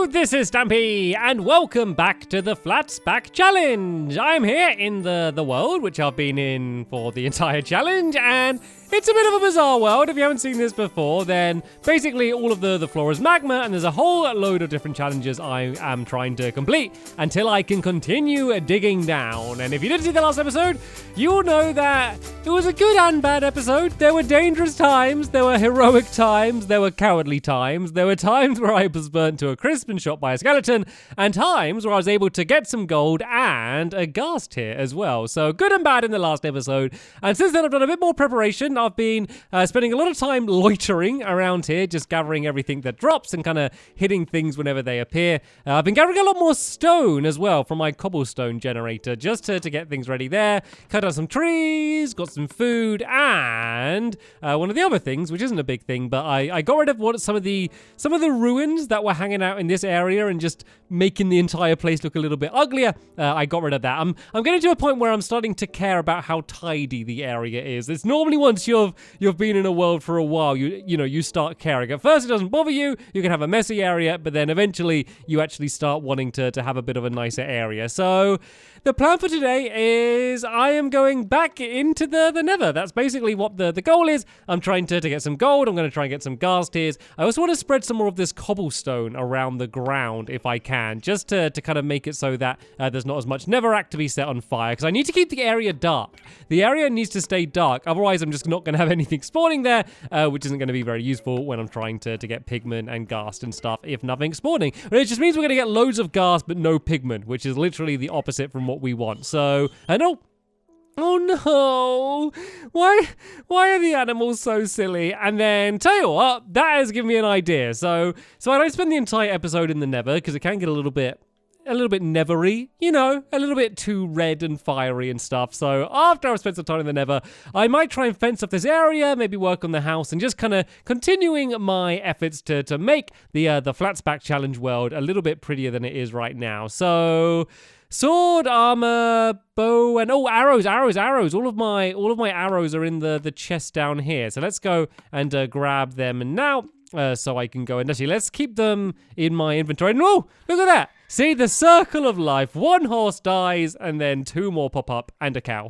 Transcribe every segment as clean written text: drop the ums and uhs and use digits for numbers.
This is Stampy, and welcome back to the Flatback Challenge. I'm here in the world, which I've been in for the entire challenge, and it's a bit of a bizarre world. If you haven't seen this before, then basically all of the floor is magma, and there's a whole load of different challenges I am trying to complete until I can continue digging down. And if you didn't see the last episode, you will know that it was a good and bad episode. There were dangerous times, there were heroic times, there were cowardly times, there were times where I was burnt to a crisp and shot by a skeleton, and times where I was able to get some gold and a ghast here as well. So good and bad in the last episode. And since then I've done a bit more preparation. I've been spending a lot of time loitering around here, just gathering everything that drops and kind of hitting things whenever they appear. I've been gathering a lot more stone as well from my cobblestone generator, just to get things ready there. Cut down some trees, got some food, and one of the other things, which isn't a big thing, but I got rid of some of the ruins that were hanging out in this area and just making the entire place look a little bit uglier. I got rid of that. I'm getting to a point where I'm starting to care about how tidy the area is. It's normally once you've been in a world for a while, you start caring. At first it doesn't bother you. You can have a messy area, but then eventually you actually start wanting to have a bit of a nicer area. So the plan for today is I am going back into the Nether. That's basically what the goal is. I'm trying to get some gold. I'm going to try and get some ghast tears. I also want to spread some more of this cobblestone around the ground if I can, just to kind of make it so that there's not as much netherrack to be set on fire, because I need to keep the area dark. The area needs to stay dark, otherwise I'm just not going to have anything spawning there, which isn't going to be very useful when I'm trying to get pigment and ghast and stuff if nothing's spawning. But it just means we're going to get loads of ghast but no pigment, which is literally the opposite from what we want. So, oh no, why are the animals so silly? And then, tell you what, that has given me an idea. So I don't spend the entire episode in the Nether, because it can get a little bit nethery, a little bit too red and fiery and stuff. So after I've spent some time in the Nether, I might try and fence up this area, maybe work on the house, and just kind of continuing my efforts to make the Flatback Challenge world a little bit prettier than it is right now. So sword, armor, bow, and arrows. All of my arrows are in the chest down here. So let's go and grab them. And now, so I can go and actually let's keep them in my inventory. No, look at that. See, the circle of life. One horse dies, and then two more pop up, and a cow.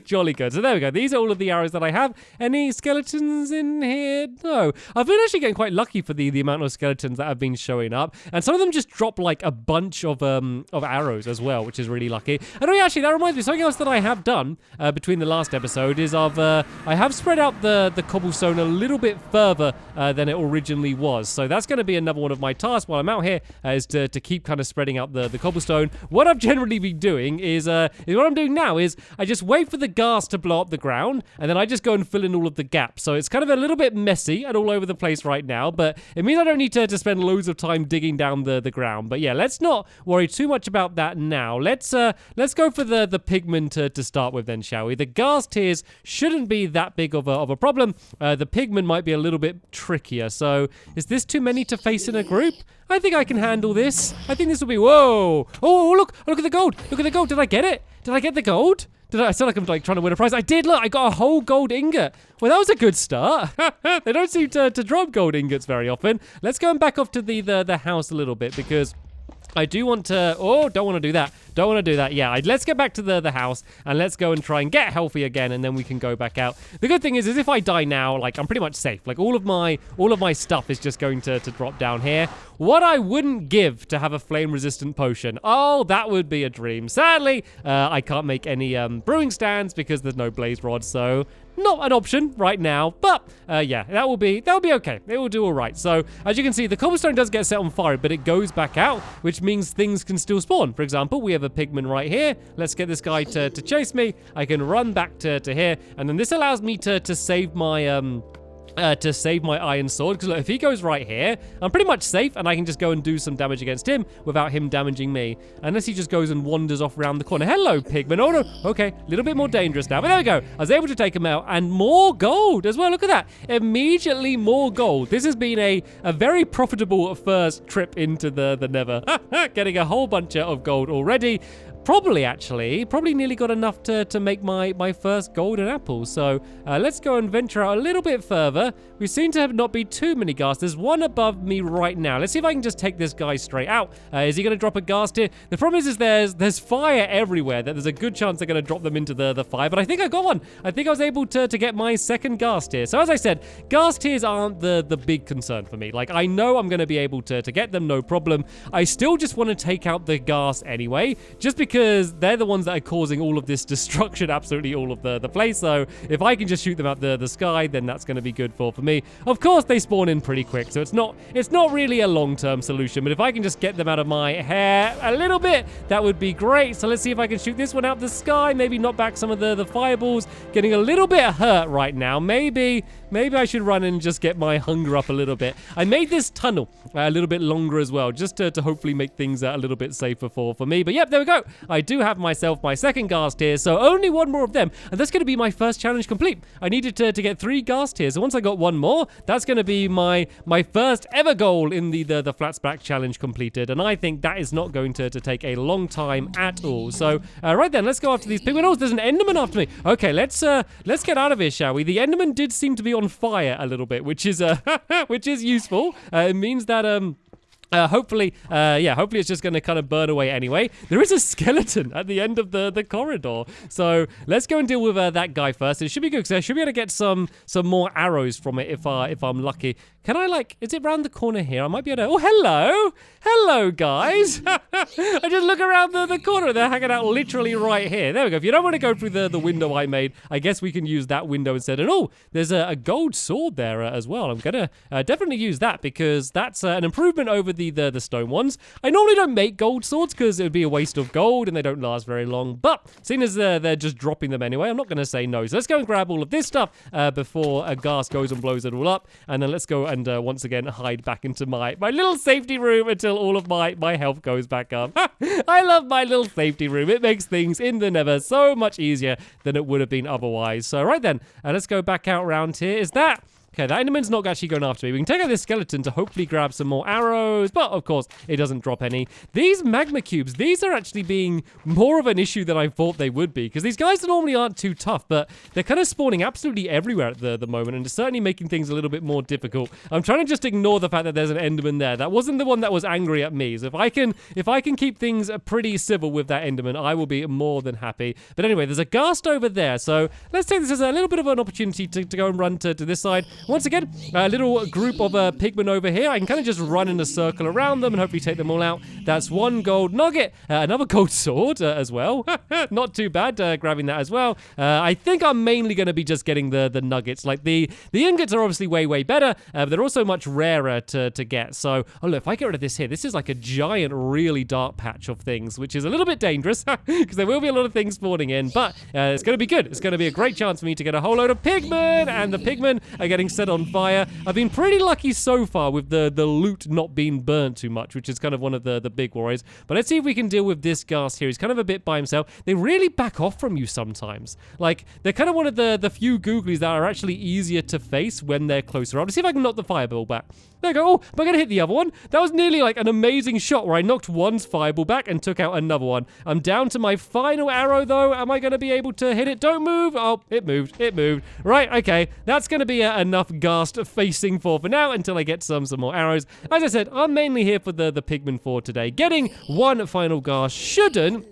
Jolly good. So there we go. These are all of the arrows that I have. Any skeletons in here? No. I've been actually getting quite lucky for the amount of skeletons that have been showing up, and some of them just drop like a bunch of arrows as well, which is really lucky. And actually, that reminds me, something else that I have done between the last episode is I have spread out the cobblestone a little bit further than it originally was. So that's going to be another one of my tasks while I'm out here, is to keep kind of spreading out the cobblestone. What I've generally been doing is what I'm doing now is I just wait for the ghast to blow up the ground, and then I just go and fill in all of the gaps. So it's kind of a little bit messy and all over the place right now, but it means I don't need to spend loads of time digging down the ground. But yeah, let's not worry too much about that now. Let's go for the pigment to start with then, shall we? The ghast tears shouldn't be that big of a problem. The pigment might be a little bit trickier. So is this too many to face in a group? I think I can handle this. I think this will be, whoa. Oh, look at the gold. Look at the gold. Did I get it? Did I get the gold? I sound like I'm like trying to win a prize. I did, look, I got a whole gold ingot. Well, that was a good start. They don't seem to drop gold ingots very often. Let's go and back off to the house a little bit, because I do want to, don't want to do that. Don't want to do that. Yeah, let's get back to the house, and let's go and try and get healthy again, and then we can go back out. The good thing is if I die now, like, I'm pretty much safe. Like, all of my stuff is just going to drop down here. What I wouldn't give to have a flame-resistant potion. Oh, that would be a dream. Sadly, I can't make any brewing stands because there's no blaze rod, so not an option right now, but yeah, that will be okay. It will do all right. So as you can see, the cobblestone does get set on fire, but it goes back out, which means things can still spawn. For example, we have a pigman right here. Let's get this guy to chase me. I can run back to here, and then this allows me to save my iron sword, because look, if he goes right here, I'm pretty much safe, and I can just go and do some damage against him without him damaging me, unless he just goes and wanders off around the corner. Hello, pigman. Oh no, okay, a little bit more dangerous now, but there we go. I was able to take him out, and more gold as well. Look at that, immediately more gold. This has been a very profitable first trip into the Nether. Getting a whole bunch of gold already. Probably nearly got enough to make my first golden apple. So let's go and venture out a little bit further. We seem to have not be too many ghasts. There's one above me right now. Let's see if I can just take this guy straight out. Is he going to drop a ghast here? The problem is there's fire everywhere. There's a good chance they're going to drop them into the fire, but I think I got one. I think I was able to get my second ghast here. So as I said, ghast tears aren't the big concern for me. Like, I know I'm going to be able to get them, no problem. I still just want to take out the ghast anyway, just because they're the ones that are causing all of this destruction, absolutely all of the place. So if I can just shoot them out the sky, then that's going to be good for me. Of course, they spawn in pretty quick, so it's not really a long-term solution, but if I can just get them out of my hair a little bit, that would be great. So let's see if I can shoot this one out the sky, maybe knock back some of the fireballs. Getting a little bit hurt right now. Maybe I should run and just get my hunger up a little bit. I made this tunnel a little bit longer as well, just to hopefully make things a little bit safer for me. But yep, there we go. I do have myself my second ghast here, so only one more of them, and that's going to be my first challenge complete. I needed to get 3 ghast here, so once I got one more, that's going to be my first ever goal in the Flatsback challenge completed, and I think that is not going to take a long time at all. So right then, let's go after these pigmen. Oh, there's an enderman after me. Okay, let's get out of here, shall we? The enderman did seem to be on fire a little bit, which is useful. It means that hopefully it's just going to kind of burn away anyway. There is a skeleton at the end of the corridor. So let's go and deal with that guy first. It should be good because I should be able to get some more arrows from it if I'm lucky. Can I, like, is it round the corner here? I might be able to, oh, hello. Hello, guys. I just look around the corner. They're hanging out literally right here. There we go. If you don't want to go through the window I made, I guess we can use that window instead. And oh, there's a gold sword there as well. I'm going to definitely use that because that's an improvement over the stone ones. I normally don't make gold swords because it would be a waste of gold and they don't last very long. But seeing as they're just dropping them anyway, I'm not going to say no. So let's go and grab all of this stuff before a ghast goes and blows it all up. And then let's go and once again hide back into my little safety room until all of my health goes back up. I love my little safety room. It makes things in the Nether so much easier than it would have been otherwise. So right then, let's go back out around here. Is that... Okay, that enderman's not actually going after me. We can take out this skeleton to hopefully grab some more arrows, but of course, it doesn't drop any. These magma cubes, these are actually being more of an issue than I thought they would be, because these guys normally aren't too tough, but they're kind of spawning absolutely everywhere at the moment, and it's certainly making things a little bit more difficult. I'm trying to just ignore the fact that there's an enderman there. That wasn't the one that was angry at me, so if I can keep things pretty civil with that enderman, I will be more than happy. But anyway, there's a ghast over there, so let's take this as a little bit of an opportunity to go and run to this side. Once again, a little group of pigmen over here. I can kind of just run in a circle around them and hopefully take them all out. That's one gold nugget, another gold sword as well. Not too bad, grabbing that as well. I think I'm mainly going to be just getting the nuggets. Like the ingots are obviously way better, but they're also much rarer to get. So, oh look, if I get rid of this here, this is like a giant, really dark patch of things, which is a little bit dangerous because there will be a lot of things spawning in, but it's going to be good. It's going to be a great chance for me to get a whole load of pigmen, and the pigmen are getting set on fire. I've been pretty lucky so far with the loot not being burnt too much, which is kind of one of the big worries. But let's see if we can deal with this ghast here. He's kind of a bit by himself. They really back off from you sometimes. Like, they're kind of one of the few googlies that are actually easier to face when they're closer up. Let's see if I can knock the fireball back. There we go. Oh, am I going to hit the other one? That was nearly like an amazing shot where I knocked one's fireball back and took out another one. I'm down to my final arrow, though. Am I going to be able to hit it? Don't move. Oh, it moved. It moved. Right, okay. That's going to be enough ghast facing for now until I get some more arrows. As I said, I'm mainly here for the pigmen for today. Getting one final ghast shouldn't,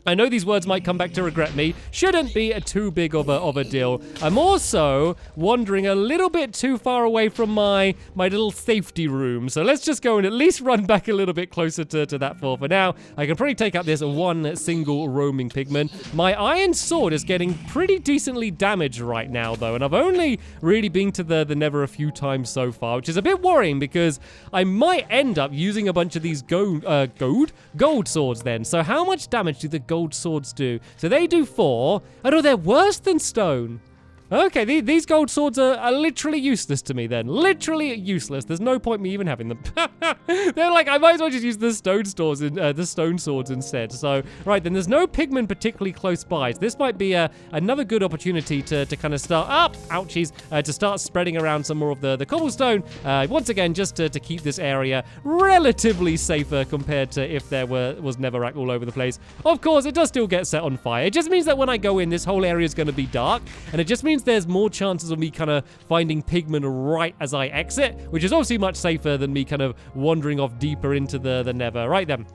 I know these words might come back to regret me, shouldn't be too big of a deal. I'm also wandering a little bit too far away from my little safety room. So let's just go and at least run back a little bit closer to that for now. I can probably take out this one single roaming pigman. My iron sword is getting pretty decently damaged right now, though. And I've only really been to the Nether a few times so far, which is a bit worrying because I might end up using a bunch of these gold swords then. So how much damage do the gold swords do? So they do 4. Oh no, they're worse than stone. Okay, these gold swords are literally useless to me then. Literally useless. There's no point me even having them. They're like, I might as well just use the stone swords instead. So, right, then there's no pigment particularly close by. So this might be another good opportunity to kind of start up, ouchies, to start spreading around some more of the cobblestone. Once again, just to keep this area relatively safer compared to if there was netherrack all over the place. Of course, it does still get set on fire. It just means that when I go in, this whole area is going to be dark, and it just means there's more chances of me kind of finding pigment right as I exit, which is obviously much safer than me kind of wandering off deeper into the nether. Right then.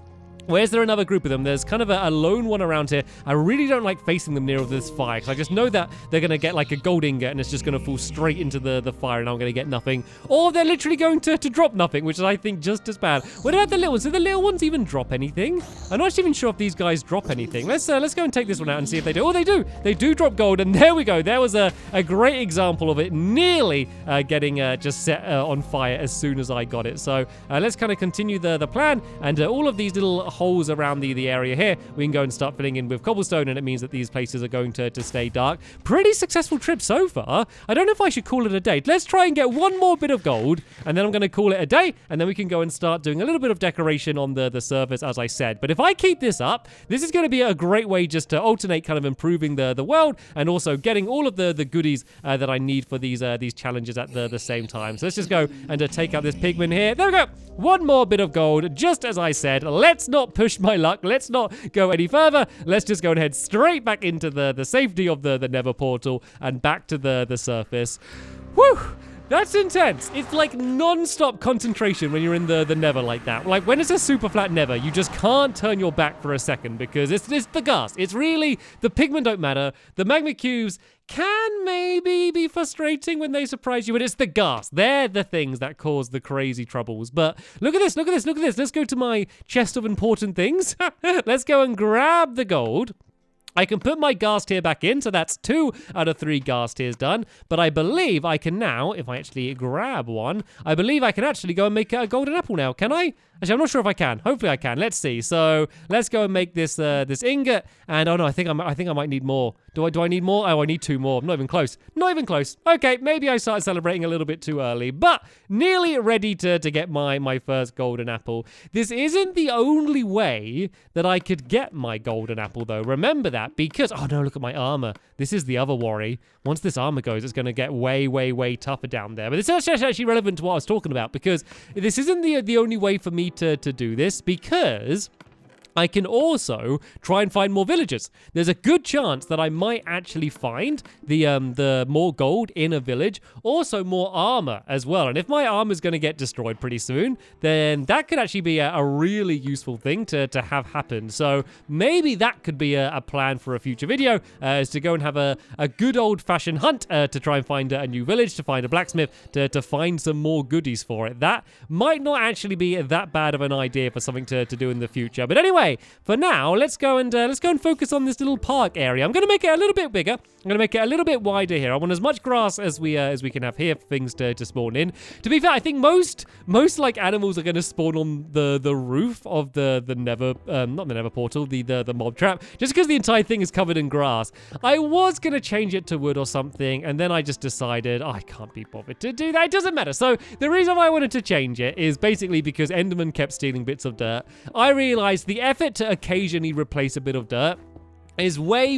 Where's there another group of them? There's kind of a lone one around here. I really don't like facing them near this fire, because I just know that they're going to get like a gold ingot and it's just going to fall straight into the fire and I'm going to get nothing. Or they're literally going to drop nothing, which is, I think, just as bad. What about the little ones? Do the little ones even drop anything? I'm not even sure if these guys drop anything. Let's go and take this one out and see if they do. Oh, they do. They do drop gold, and there we go. There was a great example of it nearly getting just set on fire as soon as I got it. So let's kind of continue the plan, and all of these little holes around the area here, we can go and start filling in with cobblestone, and it means that these places are going to stay dark. Pretty successful trip so far. I don't know if I should call it a day. Let's try and get one more bit of gold, and then I'm going to call it a day, and then we can go and start doing a little bit of decoration on the surface, as I said. But if I keep this up, this is going to be a great way just to alternate kind of improving the world and also getting all of the goodies that I need for these challenges at the same time. So let's just go and take out this pigment here. There we go. One more bit of gold, just as I said. Let's not push my luck. Let's not go any further. Let's just go and head straight back into the safety of the nether portal and back to the surface. Whew! That's intense. It's like non-stop concentration when you're in the nether like that. Like when it's a super flat nether, you just can't turn your back for a second because it's the ghast. It's really, the pigment don't matter. The magma cubes can maybe be frustrating when they surprise you, but it's the ghast. They're the things that cause the crazy troubles. But look at this, look at this, look at this. Let's go to my chest of important things. Let's go and grab the gold. I can put my ghast tier back in, so that's 2 out of 3 ghast tiers done. But I believe I can now, if I actually grab one, I believe I can actually go and make a golden apple now. Can I? Actually, I'm not sure if I can. Hopefully I can. Let's see. So let's go and make this this ingot. And oh no, I think I might need more. Do I need more? Oh, I need 2 more. I'm not even close. Not even close. Okay, maybe I started celebrating a little bit too early, but nearly ready to get my first golden apple. This isn't the only way that I could get my golden apple, though. Remember that, because oh no, look at my armor. This is the other worry. Once this armor goes, it's going to get way tougher down there. But it's actually relevant to what I was talking about, because this isn't the only way for me to do this, because I can also try and find more villagers. There's a good chance that I might actually find the more gold in a village, also more armor as well. And if my armor is going to get destroyed pretty soon, then that could actually be a really useful thing to have happen. So maybe that could be a plan for a future video, is to go and have a good old-fashioned hunt to try and find a new village, to find a blacksmith, to find some more goodies for it. That might not actually be that bad of an idea for something to do in the future. But anyway, for now, let's go and focus on this little park area. I'm going to make it a little bit bigger. I'm going to make it a little bit wider here. I want as much grass as we can have here for things to spawn in. To be fair, I think most like animals are going to spawn on the roof of the nether, not the nether portal, the mob trap, just because the entire thing is covered in grass. I was going to change it to wood or something, and then I just decided I can't be bothered to do that. It doesn't matter. So the reason why I wanted to change it is basically because Enderman kept stealing bits of dirt. I realized the effort to occasionally replace a bit of dirt is way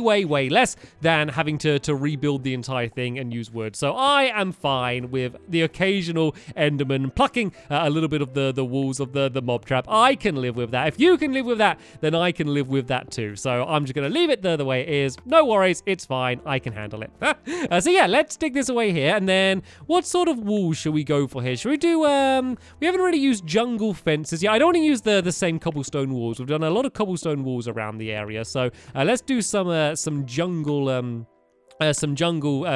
less than having to rebuild the entire thing and use wood. So I am fine with the occasional Enderman plucking a little bit of the walls of the mob trap. I can live with that. If you can live with that, then I can live with that too. So I'm just going to leave it the way it is. No worries. It's fine. I can handle it. So yeah, let's dig this away here. And then what sort of walls should we go for here? Should we do, we haven't really used jungle fences yet. I don't want to use the same cobblestone walls. We've done a lot of cobblestone walls around the area. So let's do some jungle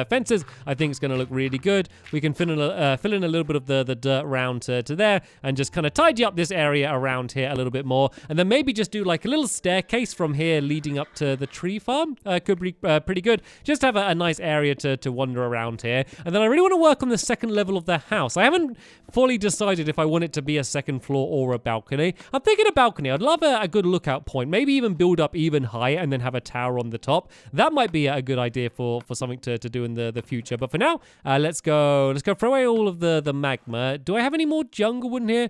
fences. I think it's going to look really good. We can fill in a little bit of the dirt around to there, and just kind of tidy up this area around here a little bit more, and then maybe just do like a little staircase from here leading up to the tree farm. Could be pretty good. Just have a nice area to wander around here. And then I really want to work on the second level of the house. I haven't fully decided if I want it to be a second floor or a balcony. I'm thinking a balcony. I'd love a good lookout point. Maybe even build up even higher and then have a tower on the top. That might be a good idea for for something to do in the future. But for now, let's go throw away all of the magma. Do I have any more jungle wood in here?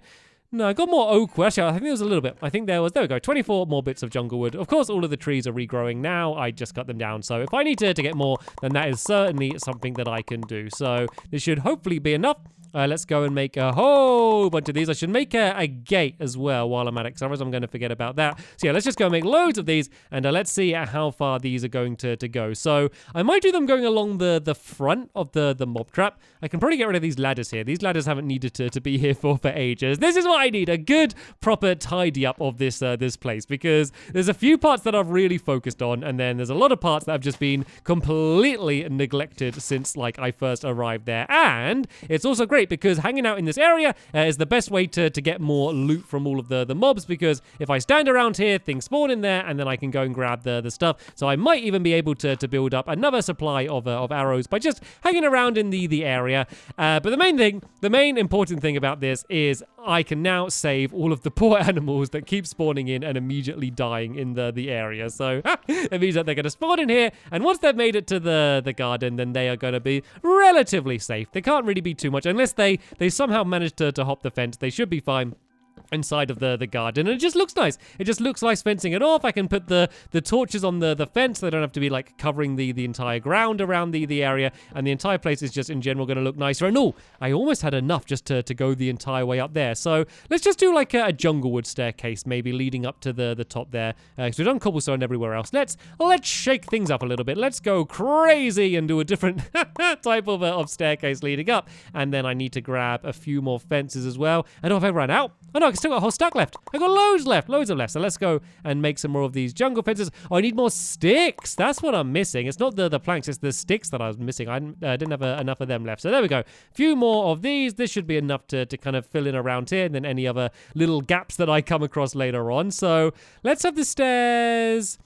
No, I got more oak wood. Actually, I think there was a little bit. I think there we go. 24 more bits of jungle wood. Of course, all of the trees are regrowing now. I just cut them down. So if I need to get more, then that is certainly something that I can do. So this should hopefully be enough. Let's go and make a whole bunch of these. I should make a gate as well while I'm at it, because otherwise I'm going to forget about that. So yeah, let's just go and make loads of these, and let's see how far these are going to go. So I might do them going along the front of the mob trap. I can probably get rid of these ladders here. These ladders haven't needed to be here for ages. This is what I need, a good, proper tidy up of this place, because there's a few parts that I've really focused on, and then there's a lot of parts that have just been completely neglected since, like, I first arrived there. And it's also great because hanging out in this area is the best way to get more loot from all of the mobs, because if I stand around here, things spawn in there, and then I can go and grab the stuff. So I might even be able to build up another supply of arrows by just hanging around in the area. But the main important thing about this is I can now save all of the poor animals that keep spawning in and immediately dying in the area. So it means that they're going to spawn in here, and once they've made it to the garden, then they are going to be relatively safe. They can't really be too much unless they somehow manage to hop the fence. They should be fine inside of the garden, and it just looks nice. It just looks nice fencing it off. I can put the torches on the fence. They don't have to be like covering the entire ground around the area, and the entire place is just in general going to look nicer. And I almost had enough just to go the entire way up there. So let's just do like a junglewood staircase maybe leading up to the top there, because we've done cobblestone everywhere else. Let's shake things up a little bit. Let's go crazy and do a different type of staircase leading up. And then I need to grab a few more fences as well. I don't know if I ran out. Oh no, I still got a whole stack left. I got loads of left. So let's go and make some more of these jungle fences. Oh, I need more sticks. That's what I'm missing. It's not the planks, it's the sticks that I was missing. I didn't have enough of them left. So there we go. A few more of these. This should be enough to kind of fill in around here, and then any other little gaps that I come across later on. So let's have the stairs.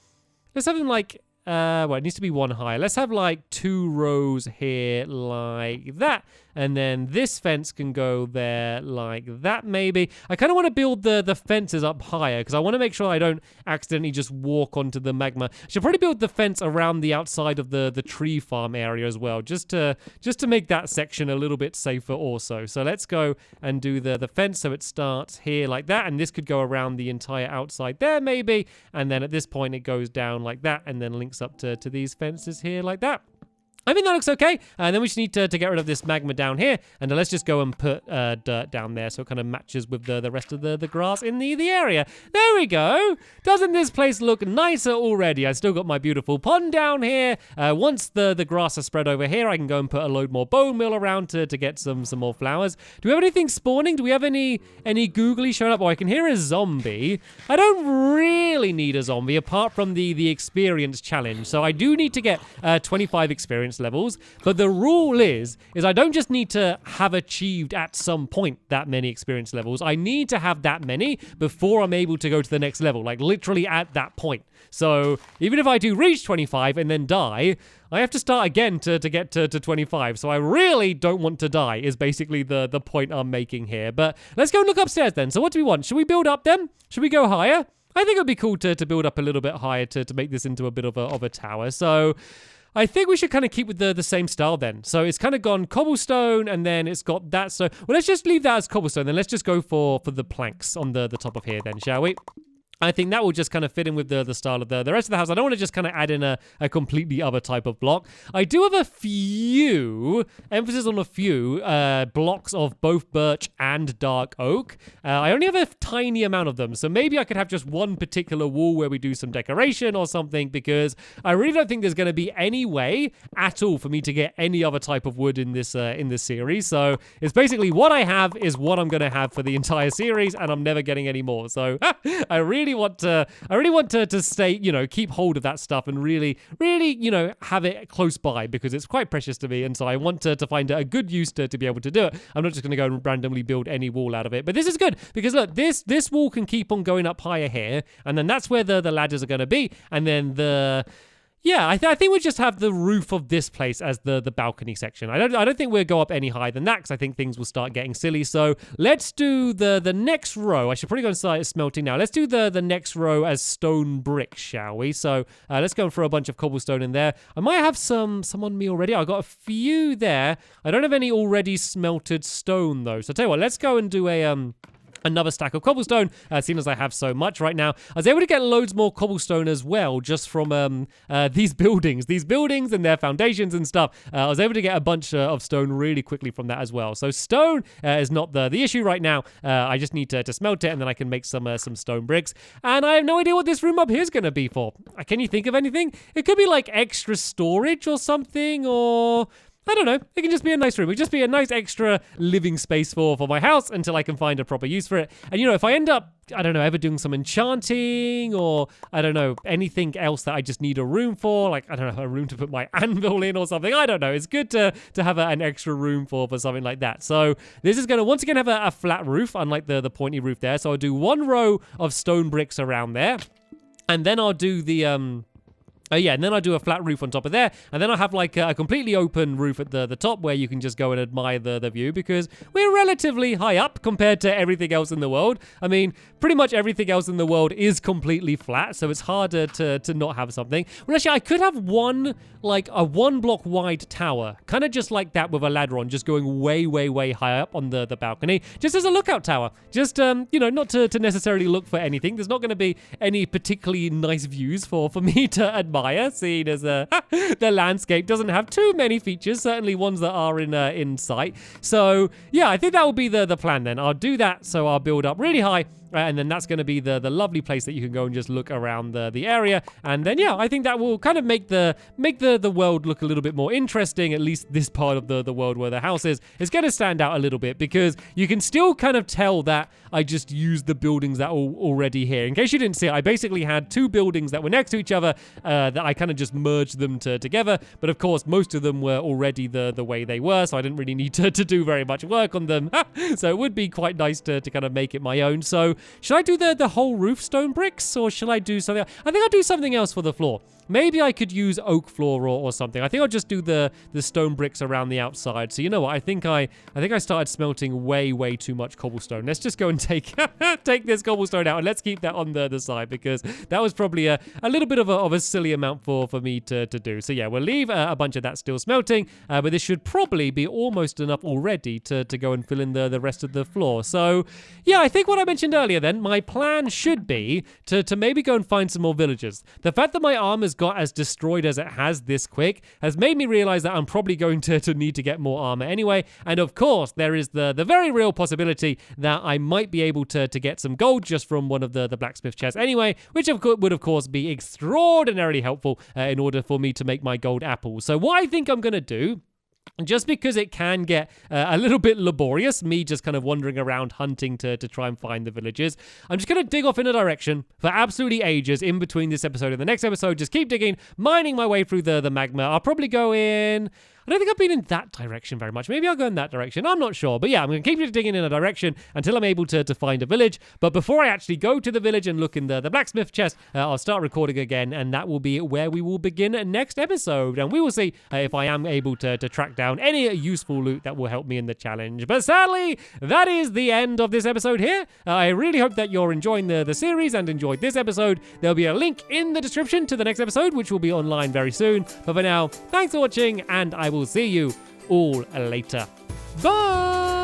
Let's have them like, well, it needs to be one higher. Let's have like 2 rows here like that. And then this fence can go there like that, maybe. I kind of want to build the fences up higher because I want to make sure I don't accidentally just walk onto the magma. I should probably build the fence around the outside of the tree farm area as well, just to make that section a little bit safer also. So let's go and do the fence so it starts here like that, and this could go around the entire outside there maybe, and then at this point it goes down like that and then links up to these fences here like that. I think that looks okay. And then we just need to get rid of this magma down here. And let's just go and put dirt down there so it kind of matches with the rest of the grass in the area. There we go. Doesn't this place look nicer already? I still got my beautiful pond down here. Once the grass is spread over here, I can go and put a load more bone meal around to get some more flowers. Do we have anything spawning? Do we have any googly showing up? Oh, I can hear a zombie. I don't really need a zombie apart from the experience challenge. So I do need to get 25 experience levels, but the rule is I don't just need to have achieved at some point that many experience levels. I need to have that many before I'm able to go to the next level, like literally at that point. So even if I do reach 25 and then die, I have to start again to get to 25. So I really don't want to die is basically the point I'm making here. But let's go and look upstairs then. So what do we want? Should we build up then? Should we go higher? I think it would be cool to build up a little bit higher to make this into a bit of a tower. So I think we should kind of keep with the same style then. So it's kind of gone cobblestone, and then it's got that. So, well, let's just leave that as cobblestone. Then let's just go for the planks on the top of here then, shall we? I think that will just kind of fit in with the style of the rest of the house. I don't want to just kind of add in a completely other type of block. I do have a few, emphasis on a few, blocks of both birch and dark oak. I only have a tiny amount of them, so maybe I could have just one particular wall where we do some decoration or something, because I really don't think there's going to be any way at all for me to get any other type of wood in this series. So it's basically what I have is what I'm going to have for the entire series, and I'm never getting any more. So I really want to stay, keep hold of that stuff and really, have it close by, because it's quite precious to me. And so I want to find a good use to be able to do it. I'm not just going to go and randomly build any wall out of it. But this is good because look, this wall can keep on going up higher here. And then that's where the ladders are going to be. And then Yeah, I think we'll just have the roof of this place as the balcony section. I don't think we'll go up any higher than that because I think things will start getting silly. So let's do the next row. I should probably go and start smelting now. Let's do the next row as stone bricks, shall we? So let's go and throw a bunch of cobblestone in there. I might have some on me already. I got a few there. I don't have any already smelted stone though. So tell you what, let's go and do another stack of cobblestone, seeing as I have so much right now. I was able to get loads more cobblestone as well, just from these buildings and their foundations and stuff. I was able to get a bunch of stone really quickly from that as well. So stone is not the issue right now. I just need to smelt it, and then I can make some stone bricks. And I have no idea what this room up here is going to be for. Can you think of anything? It could be like extra storage or something, or I don't know. It can just be a nice room. It can just be a nice extra living space for my house until I can find a proper use for it. And, if I end up, I don't know, ever doing some enchanting or, I don't know, anything else that I just need a room for, like, I don't know, a room to put my anvil in or something. I don't know. It's good to have an extra room for something like that. So this is going to, once again, have a flat roof, unlike the pointy roof there. So I'll do one row of stone bricks around there. And then I'll do the, and then I do a flat roof on top of there, and then I have like a completely open roof at the top where you can just go and admire the view, because we're relatively high up compared to everything else in the world. I mean, pretty much everything else in the world is completely flat, so it's harder to not have something. Well, actually, I could have a 1 block wide tower, kind of just like that with a ladder on, just going way, way, way high up on the balcony, just as a lookout tower. Just, not to necessarily look for anything. There's not going to be any particularly nice views for me to admire. Seeing as the landscape doesn't have too many features, certainly ones that are in sight. So yeah, I think that will be the plan then. I'll do that, so I'll build up really high, and then that's going to be the lovely place that you can go and just look around the area. And then yeah, I think that will kind of make the world look a little bit more interesting. At least this part of the world where the house is going to stand out a little bit, because you can still kind of tell that I just used the buildings that are already here. In case you didn't see it, I basically had two buildings that were next to each other that I kind of just merged them together. But of course, most of them were already the way they were, so I didn't really need to do very much work on them. So it would be quite nice to kind of make it my own. So should I do the whole roof stone bricks, or should I do something else? I think I'll do something else for the floor. Maybe I could use oak floor or something. I think I'll just do the stone bricks around the outside. So you know what? I think I started smelting way too much cobblestone. Let's just go and take this cobblestone out, and let's keep that on the side, because that was probably a little bit of a silly amount for me to do. So yeah, we'll leave a bunch of that still smelting, but this should probably be almost enough already to go and fill in the rest of the floor. So yeah, I think what I mentioned earlier then, my plan should be to maybe go and find some more villagers. The fact that my armor's got as destroyed as it has this quick has made me realize that I'm probably going to need to get more armor anyway. And of course, there is the very real possibility that I might be able to get some gold just from one of the blacksmith chests anyway, which would of course be extraordinarily helpful in order for me to make my gold apples. So what I think I'm going to do, just because it can get a little bit laborious, me just kind of wandering around hunting to try and find the villagers, I'm just going to dig off in a direction for absolutely ages in between this episode and the next episode. Just keep digging, mining my way through the magma. I'll probably go in... I don't think I've been in that direction very much. Maybe I'll go in that direction. I'm not sure. But yeah, I'm going to keep digging in a direction until I'm able to find a village. But before I actually go to the village and look in the blacksmith chest, I'll start recording again. And that will be where we will begin next episode. And we will see if I am able to track down any useful loot that will help me in the challenge. But sadly, that is the end of this episode here. I really hope that you're enjoying the series and enjoyed this episode. There'll be a link in the description to the next episode, which will be online very soon. But for now, thanks for watching, and I will see you all later. Bye!